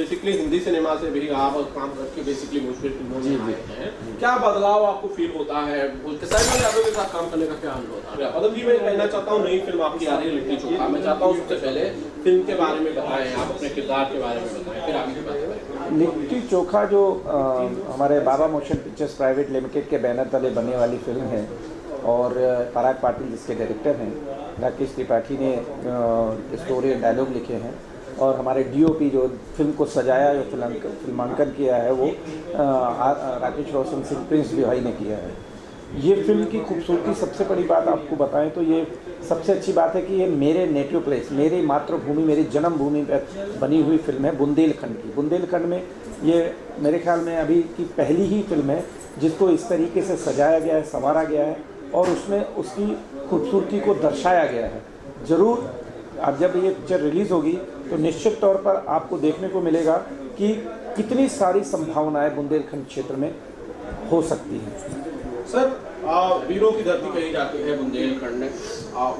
Basically Hindi cinema से भी आप काम करके बेसिकली भोजपुरी फिल्मों में आए हैं, क्या बदलाव आपको फील होता है? खेसारी यादव के साथ काम करने का क्या अनुभव होता है? पदम जी, मैं कहना चाहता हूँ नई फिल्म आपकी आ रही है लिट्टी चोखा, मैं चाहता हूँ सबसे पहले फिल्म के बारे में बताएं, आप अपने किरदार के बारे में बताएं, फिर आगे की बात करें। लिट्टी चोखा जो हमारे बाबा मोशन पिक्चर्स प्राइवेट लिमिटेड के बैनर तले बनने वाली फिल्म है और पराग पाटिल जिसके डायरेक्टर हैं, राकेश त्रिपाठी ने स्टोरी एंड डायलॉग लिखे हैं और हमारे डीओपी जो फिल्म को सजाया, जो फिल्मांकन किया है वो राकेश रोशन सिंह प्रिंस भाई ने किया है। ये फिल्म की खूबसूरती, सबसे बड़ी बात आपको बताएं तो ये सबसे अच्छी बात है कि ये मेरे नेटिव प्लेस, मेरी मातृभूमि, मेरी जन्मभूमि पर बनी हुई फिल्म है बुंदेलखंड की। बुंदेलखंड में ये मेरे ख्याल में अभी की पहली ही फिल्म है जिसको इस तरीके से सजाया गया है, संवारा गया है और उसमें उसकी खूबसूरती को दर्शाया गया है। ज़रूर अब जब ये पिक्चर रिलीज़ होगी तो निश्चित तौर पर आपको देखने को मिलेगा कि कितनी सारी संभावनाएं बुंदेलखंड क्षेत्र में हो सकती हैं। सर, वीरों की धरती कही जाती है बुंदेलखंड में,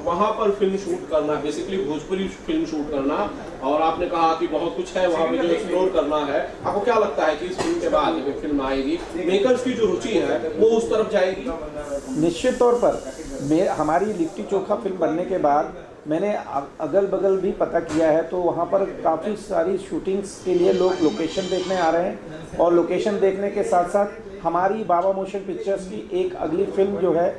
वहाँ पर फिल्म शूट करना, बेसिकली भोजपुरी फिल्म शूट करना, और आपने कहा कि बहुत कुछ है वहाँ पे जो एक्सप्लोर करना है। आपको क्या लगता है कि इस फिल्म के बाद जब फिल्म आएगी मेकर्स की जो रुचि है वो उस तरफ जाएगी? निश्चित तौर पर हमारी लिट्टी चोखा फिल्म बनने के बाद मैंने अगल बगल भी पता किया है तो वहाँ पर काफ़ी सारी शूटिंग्स के लिए लोग लोकेशन देखने आ रहे हैं और लोकेशन देखने के साथ साथ हमारी बाबा मोशन पिक्चर्स की एक अगली फिल्म जो है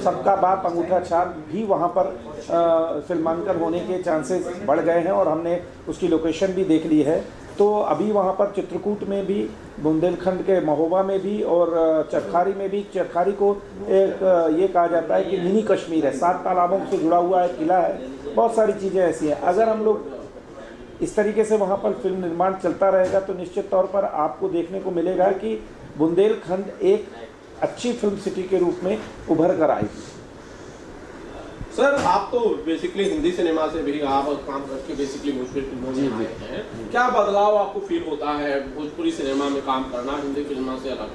सबका बाप अंगूठा छाप भी वहाँ पर फिल्मांकन होने के चांसेस बढ़ गए हैं और हमने उसकी लोकेशन भी देख ली है। तो अभी वहाँ पर चित्रकूट में भी, बुंदेलखंड के महोबा में भी और चरखारी में भी, चरखारी को एक ये कहा जाता है कि मिनी कश्मीर है, 7 तालाबों से जुड़ा हुआ एक किला है, बहुत सारी चीज़ें ऐसी हैं। अगर हम लोग इस तरीके से वहाँ पर फिल्म निर्माण चलता रहेगा तो निश्चित तौर पर आपको देखने को मिलेगा कि बुंदेलखंड एक अच्छी फिल्म सिटी के रूप में उभर कर आएगी। सर, आप तो बेसिकली हिंदी सिनेमा से भी आप काम करके बेसिकली भोजपुरी फिल्मों में आए हैं, क्या बदलाव आपको फील होता है भोजपुरी सिनेमा में काम करना हिंदी फिल्मों से अलग?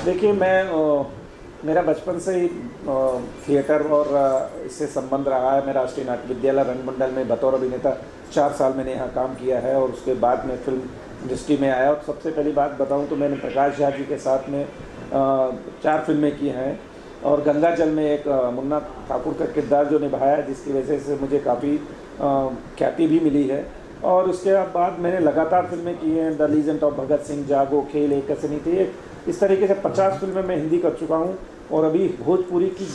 देखिए, मेरा बचपन से ही थिएटर और इससे संबंध रहा है। मैं राष्ट्रीय नाट्य विद्यालय रंगमंडल में बतौर अभिनेता 4 साल मैंने यहाँ काम किया है और उसके बाद मैं फिल्म इंडस्ट्री में आया। और सबसे पहली बात बताऊँ तो मैंने प्रकाश झा जी के साथ में 4 फिल्में की हैं और गंगाजल में एक मुन्ना ठाकुर का किरदार जो निभाया जिसकी वजह से मुझे काफ़ी ख्याति भी मिली है। और उसके बाद मैंने लगातार फिल्में की हैं, the legend of Bhagat Singh, जागो, खेल, एक कसनी थी, इस तरीके से 50 फिल्में मैं हिंदी कर चुका हूँ और अभी भोजपुरी की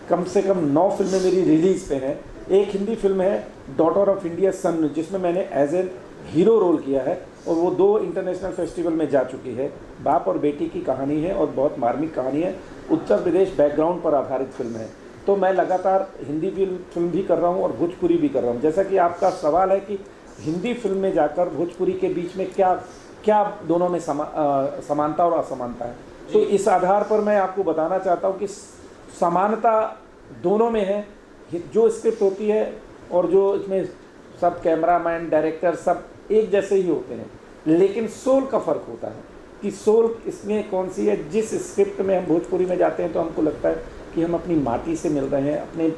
कम से कम 9 फिल्में मेरी रिलीज़ पे हैं। एक हिंदी फिल्म है डॉटर ऑफ इंडिया सन जिसमें मैंने एज ए हीरो रोल किया है और वो 2 इंटरनेशनल फेस्टिवल में जा चुकी है। बाप और बेटी की कहानी है और बहुत मार्मिक कहानी है, उत्तर प्रदेश बैकग्राउंड पर आधारित फिल्म है। तो मैं लगातार हिंदी फिल्म भी कर रहा हूँ और भोजपुरी भी कर रहा हूँ। जैसा कि आपका सवाल है कि हिंदी फिल्म में जाकर भोजपुरी के बीच में क्या दोनों में समानता और असमानता है, तो इस आधार पर मैं आपको बताना चाहता हूँ कि समानता दोनों में है। जो स्क्रिप्ट होती है और जो इसमें सब कैमरामैन, डायरेक्टर सब एक जैसे ही होते हैं, लेकिन सोल का फ़र्क होता है कि सोल इसमें कौन सी है। जिस स्क्रिप्ट में हम भोजपुरी में जाते हैं तो हमको लगता है कि हम अपनी माटी से मिल रहे हैं, अपने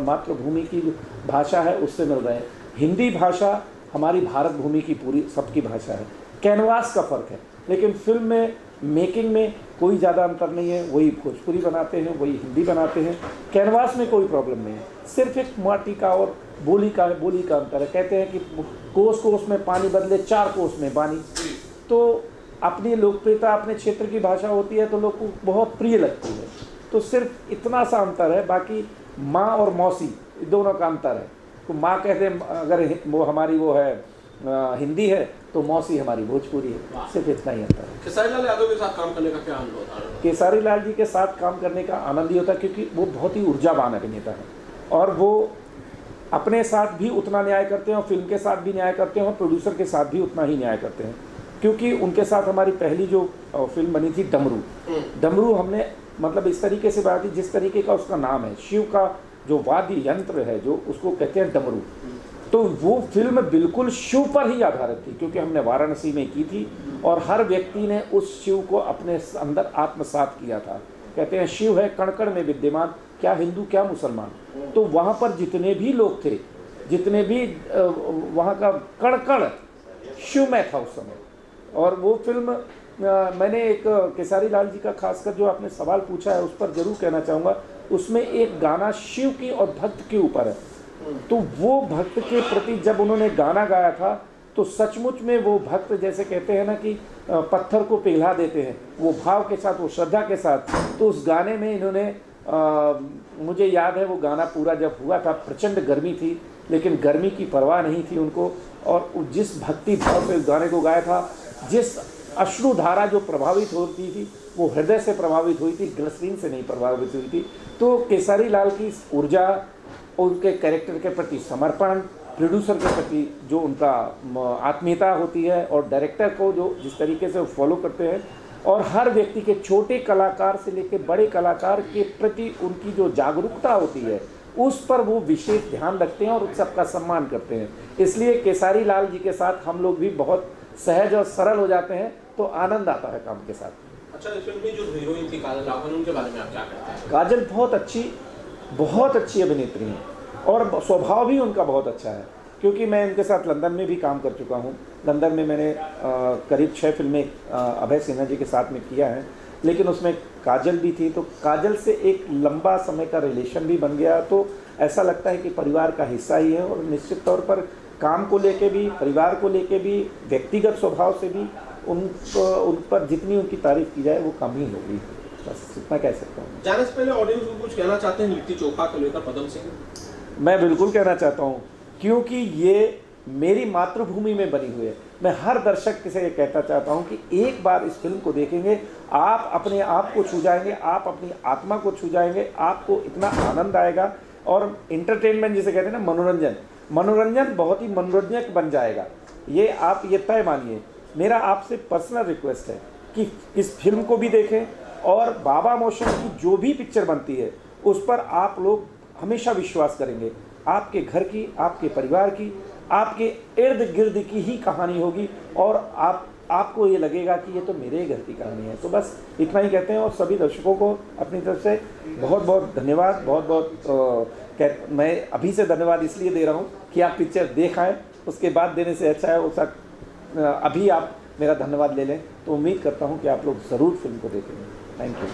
मातृभूमि की जो भाषा है उससे मिल रहे हैं। हिंदी भाषा हमारी भारत भूमि की पूरी सबकी भाषा है, कैनवास का फ़र्क है, लेकिन फिल्म में मेकिंग में कोई ज़्यादा अंतर नहीं है। वही भोजपुरी बनाते हैं, वही हिंदी बनाते हैं, कैनवास में कोई प्रॉब्लम नहीं है, सिर्फ एक माटी का और बोली का अंतर है। कहते हैं कि कोस में पानी बदले 4 कोस में पानी। तो अपनी लोकप्रियता अपने क्षेत्र की भाषा होती है तो लोग को बहुत प्रिय लगती है, तो सिर्फ इतना सा अंतर है। बाकी माँ और मौसी दोनों का अंतर है। तो माँ कहते हैं अगर वो हमारी वो है हिंदी है तो मौसी हमारी भोजपुरी है, सिर्फ इतना ही अंतर है। खेसारी लाल यादव के साथ काम करने का क्या अनुभव होता है? खेसारी लाल जी के साथ काम करने का आनंद ही होता है क्योंकि वो बहुत ही ऊर्जावान अभिनेता है और वो अपने साथ भी उतना न्याय करते हैं और फिल्म के साथ भी न्याय करते हैं और प्रोड्यूसर के साथ भी उतना ही न्याय करते हैं। क्योंकि उनके साथ हमारी पहली जो फिल्म बनी थी डमरू हमने मतलब इस तरीके से बनाई थी जिस तरीके का उसका नाम है, शिव का जो वाद्य यंत्र है जो उसको कहते हैं डमरू, तो वो फिल्म बिल्कुल शिव पर ही आधारित थी क्योंकि हमने वाराणसी में की थी और हर व्यक्ति ने उस शिव को अपने अंदर आत्मसात किया था। कहते हैं शिव है कण कण में विद्यमान, क्या हिंदू क्या मुसलमान। तो वहाँ पर जितने भी लोग थे, जितने भी वहाँ का कण कण शिव मैं था उस समय। और वो फिल्म मैंने एक केसारी लाल जी का खासकर जो आपने सवाल पूछा है उस पर जरूर कहना चाहूँगा, उसमें एक गाना शिव की और भक्त के ऊपर है। तो वो भक्त के प्रति जब उन्होंने गाना गाया था तो सचमुच में वो भक्त जैसे कहते हैं ना कि पत्थर को पिघला देते हैं, वो भाव के साथ, वो श्रद्धा के साथ। तो उस गाने में इन्होंने मुझे याद है वो गाना पूरा जब हुआ था, प्रचंड गर्मी थी लेकिन गर्मी की परवाह नहीं थी उनको, और जिस भक्ति भाव से उस गाने को गाया था, जिस अश्रुधारा जो प्रभावित होती थी वो हृदय से प्रभावित हुई थी, ग्लिसरीन से नहीं प्रभावित हुई थी। तो केसारी लाल की ऊर्जा, उनके कैरेक्टर के प्रति समर्पण, प्रोड्यूसर के प्रति जो उनका आत्मीयता होती है और डायरेक्टर को जो जिस तरीके से वो फॉलो करते हैं, और हर व्यक्ति के छोटे कलाकार से लेकर बड़े कलाकार के प्रति उनकी जो जागरूकता होती है उस पर वो विशेष ध्यान रखते हैं और उन सबका सम्मान करते हैं। इसलिए केसारी लाल जी के साथ हम लोग भी बहुत सहज और सरल हो जाते हैं, तो आनंद आता है काम के साथ। अच्छा, इस फिल्म में जो हीरोइन थी काजल राघवन, उनके बारे में आप क्या कहते हैं? काजल बहुत अच्छी अभिनेत्री हैं और स्वभाव भी उनका बहुत अच्छा है, क्योंकि मैं इनके साथ लंदन में भी काम कर चुका हूँ। लंदन में मैंने करीब 6 फिल्में अभय सिन्हा जी के साथ में किया है, लेकिन उसमें काजल भी थी, तो काजल से एक लंबा समय का रिलेशन भी बन गया। तो ऐसा लगता है कि परिवार का हिस्सा ही है, और निश्चित तौर पर काम को लेके भी, परिवार को लेके भी, व्यक्तिगत स्वभाव से भी उन पर जितनी उनकी तारीफ की जाए वो कम ही होगी। बस इतना कह सकता हूँ। जाने से पहले ऑडियंस को कुछ कहना चाहते हैं लिट्टी चोखा को लेकर पदम सिंह? मैं बिल्कुल कहना चाहता हूँ, क्योंकि ये मेरी मातृभूमि में बनी हुई है। मैं हर दर्शक से ये कहता चाहता हूँ कि एक बार इस फिल्म को देखेंगे, आप अपने आप को छू जाएंगे, आप अपनी आत्मा को छू जाएंगे, आपको इतना आनंद आएगा। और इंटरटेनमेंट जिसे कहते हैं ना, मनोरंजन बहुत ही मनोरंजक बन जाएगा। ये आप ये तय मानिए। मेरा आपसे पर्सनल रिक्वेस्ट है कि इस फिल्म को भी देखें, और बाबा मोशन की जो भी पिक्चर बनती है उस पर आप लोग हमेशा विश्वास करेंगे। आपके घर की, आपके परिवार की, आपके इर्द गिर्द की ही कहानी होगी, और आपको ये लगेगा कि ये तो मेरे घर की कहानी है। तो बस इतना ही कहते हैं, और सभी दर्शकों को अपनी तरफ से बहुत बहुत धन्यवाद। मैं अभी से धन्यवाद इसलिए दे रहा हूँ कि आप पिक्चर देख आएँ, उसके बाद देने से अच्छा है वो अभी आप मेरा धन्यवाद ले लें। तो उम्मीद करता हूँ कि आप लोग ज़रूर फिल्म को देखेंगे। Thank you.